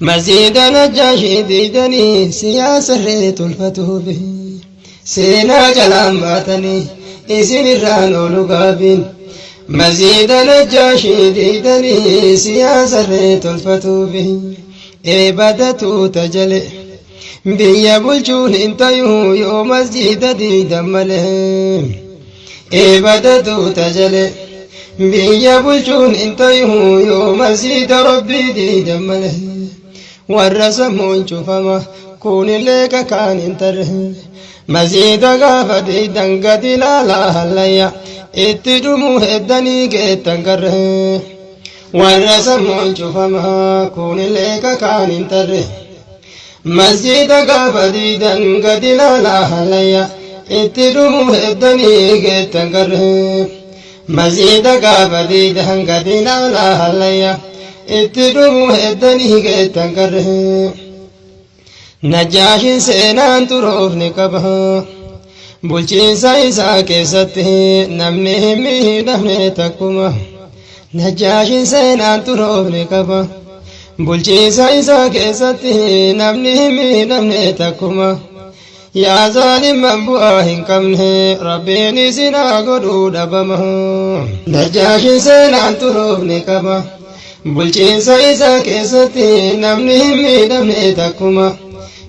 مزيد نجاشي ديدني سياسة ريت الفتوبه سينا جلام باتني إسن الرانو لقابين مزيد نجاشي ديدني سياسة ريت الفتوبه إبادتو تجلي بيا بلجون انتيو يو مسجد ديدا ملهم إبادتو تجلي بيا بلجون انتيو يو مسجد ربي ديدا ملهم والرسمون شوفما كون لك كان انتره مزيد غافة ديدا قد لا هليا اتدمو هدني قيتنكره والرسمون شوفما كون لك كان انتره مسجد غافة ديدا قد لا هليا اتدمو هدني قيتنكره مسجد غافة ديدا قد لا هليا اتدمو هدني قيتنكره نجاشي سينان تروف نكبها بلچين سايسا كيسته نمني همي نمني تكما نجاشي سينان تروف نكبها بلچين سايسا كيسته نمني همي نمني تكما يا ظالم من بواهن كمنه ربيني سنا قدو دبمه نجاشي سينان تروف نكبها بلچين سايسا كيسته نمني همي نمني تكما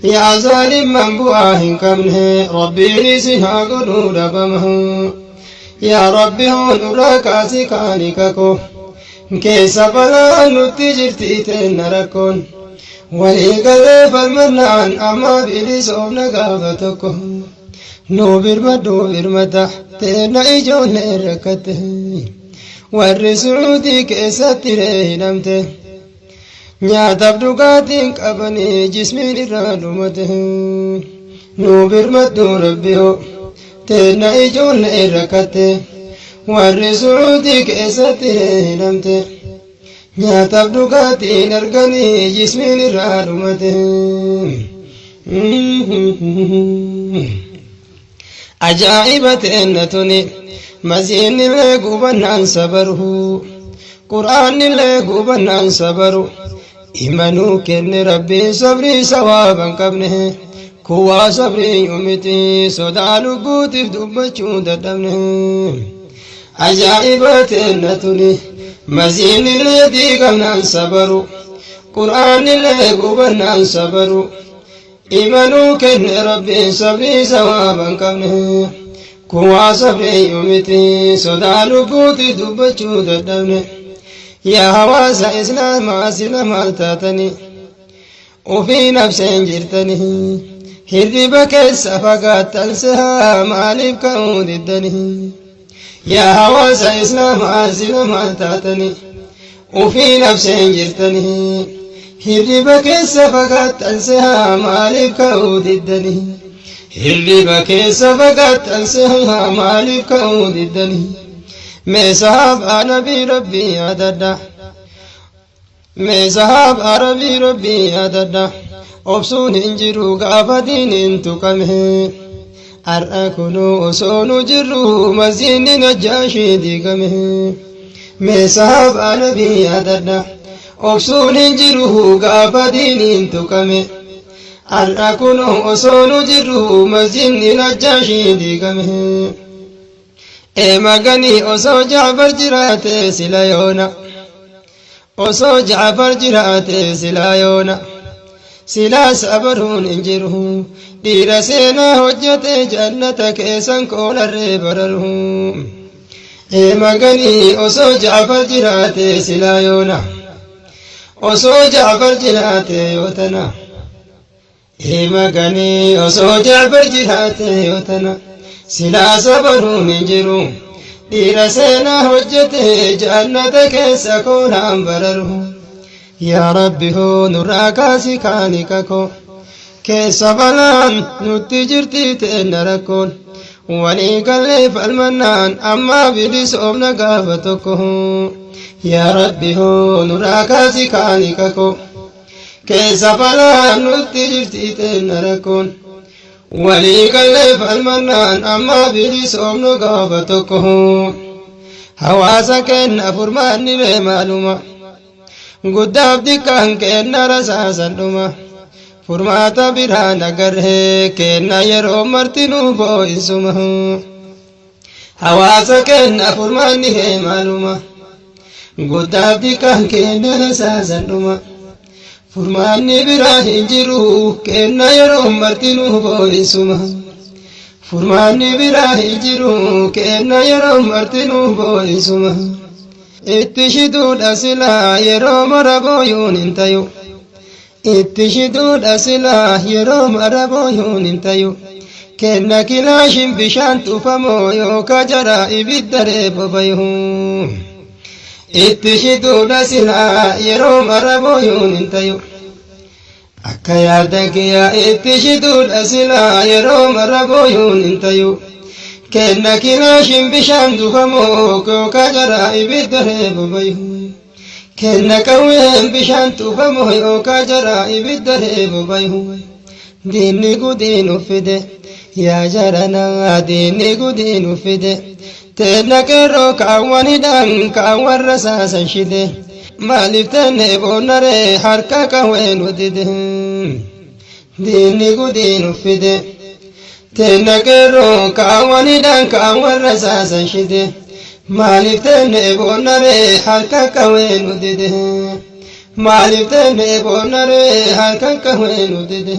يا ظالم من بواهن كمنه ربي نسيها قدود بمه يا ربي هون راكاسي كانيككو كيس بلا نتجرتي تنركون ولي قلب المنان أما بلس أمنا قافتكو نو برمدو برمتا تنا إجون ركته والرسولتي كيستي رينمته nyaataaf dhugaatiin qabanii jismiin irraa dhumate nu birmadhu rabbihoo teenna ijoollee rakkate warri suudii keessatti hidhamte nyaataaf dhugaatiin arganii jismiin irraa dhumate ajaa'iba teenna tuni masiinillee gubannaan sabaru quraanillee gubannaan sabaru إيمانو كن ربي صبري سوابا قبله كوا صبري يومتي صدالو بوتي دبچو ددمنه عجائبات النتني مزين الذي قمنا صبروا قرآن اللي قبنا صبروا إيمانو كن ربي صبري سوابا قبله كوا صبري يومتي صدالو بوتي دبچو ددمنه يا هواس إسلام أسلم التاتني وفي نفس جرتني هربك السفقات تلسها مالب كون الدني يا هواس إسلام أسلم التاتني وفي نفس جرتني هربك السفقات تلسها مالب كون الدني هربك السفقات تلسها مالب كون الدني میں صحاب نبی ربی عددا میں صحاب عربی ربی عددا obsuun hin jiru gaafa diiniin tuqame har'a kunuu osoo nu jirru masjiidni najjaashii diigame mee sahaaba nabii adadda obsuun hin jiru gaafa diiniin tuqame har'a kunuu osoo nu jirru masjiidni najjaashii diigame maganii osoo Jaafar jiraate sila yoona osoo Jaafar jiraate sila yoona silaa sabaruun hin jiru dhiira seenaa hojjete jannata keessan koolarree bararu maganii osoo Jaafar jiraate sila yoona osoo Jaafar jiraate yootana maganii osoo Jaafar jiraate yootana silaa sabaruun hin jiru dhiira seenaa hojjete jannata keessa koolaan bararu yaa rabbi hoo nurraa kaasi kaanikako keessa balaan nutti jirti teenna rakkoon walii gallee falmannaan amma bilisoomna gaafa tokko yaa rabbi hoo nurraa kaasi kaanikako keessa balaan nutti jirti teenna rakkoon walii gallee falmannaan amma bilisoomna gaafa tokko hawaasa kenna furmaanni bee maaluma guddaaf xiqqaan kenna rasaasan dhuma furmaata biraan agarree kenna yeroo martinuu boo'insuma hawaasa kenna furmaanni kee maaluma guddaaf xiqqaan kenna rasaasan dhuma furmaanni biraa hin jiru kenna yeroo martinuu boo'insuma furmaanni biraa hin jiru kenna yeroo martinuu boo'insuma itti shiduudha silaa yeroo mara booyuun hin tayu itti shiduudha silaa yeroo mara booyuun hin tayu kenna kilaashin bishaan tuufamoo yookaa jaraa ibidda reebo bayu itti shiduudha silaa yeroo mara booyuun hin tayu akka yaada kiyyaa itti shiduudha silaa yeroo mara booyuun hin tayu kenna kilaashin bishaan tuufamoo yookaa jaraa ibidda reebo bayu kenna qawween bishaan tuufamoo yookaa jaraa ibidda reebo bayu diinni gudiin uffide yaa jaranaa diinni gudiin uffide teenna qeerroo kaawwanidhaan kaawwan rasaasan shide maaliif tenne boonnaree harka qawween udide diinni gudiin uffide teenna qeerroo kaawwanidhaan kaawwan rasaasan shide maaliif tenne boonnaree harka qawween udide maaliif tenne boonnaree harka qawween udide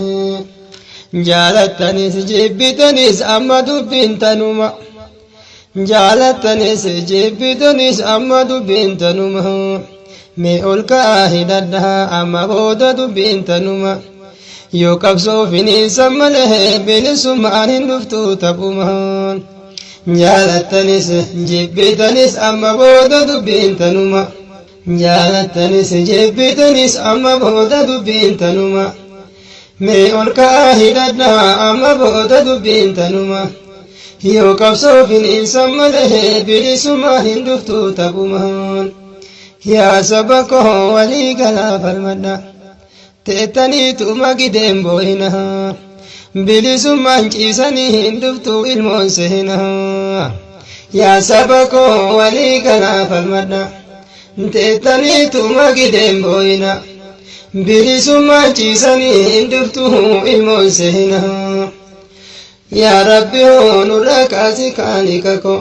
jaalattanis jibbitanis amma dubbiin tanuma jaalattanis jibbitanis amma dubbiin tanuma mee ol ka'aa hidhadhaa amma booda dubbiin tanuma yoo qabsoo finiinsan malee bilisummaan hin dhuftu taphumaan jaalattanis jibbitanis amma booda dubbiin tanuma jaalattanis jibbitanis amma booda dubbiin tanuma mee ol ka'aa hidhadhaa amma booda dubbiin tanuma yoo qabsoo finiinsan malee bilisummaan hin dhuftu taphumaan yaa saba koo walii galaa falmadha teettaniitu magideen boo'ina bilisummaan ciisanii hin dhuftu ilmoon sehina yaa saba koo walii galaa falmadha teettaniitu magideen boo'ina bilisummaan ciisanii hin dhuftu ilmoon sehina yaa rabbi nurra kaasi kaalika koo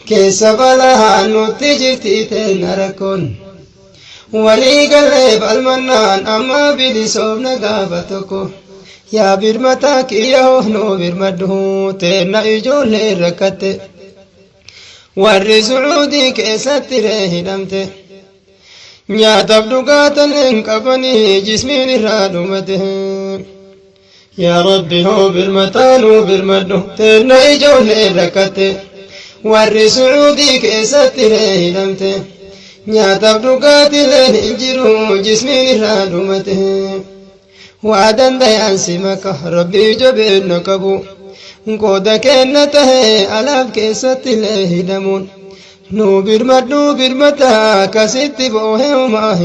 keessa balaa nutti jirti teenna rakkoon walii galee falmannaan amma bilisoomna gaafa tokko yaa birmataa kiyyoo nuu birmadhu teenna ijoollee rakkatte warri sucuudii keessatti ree hidhamte nyaataaf dhugaatan hin qabanii jismiin irraa dhumate yaa rabbi hoo birmataa nuu birmadhu teenna ijoollee rakkatte warri sucuudii keessatti ree hidhamte nyaataaf dhugaatiin hin jiru jismiin irraa dhumate waa dandayaan si maka rabbii jabeenna qabu qooda kenna tahe alaaf keessatti illee hidhamuun nuu birmadhu birmataa akkasitti boohee umaa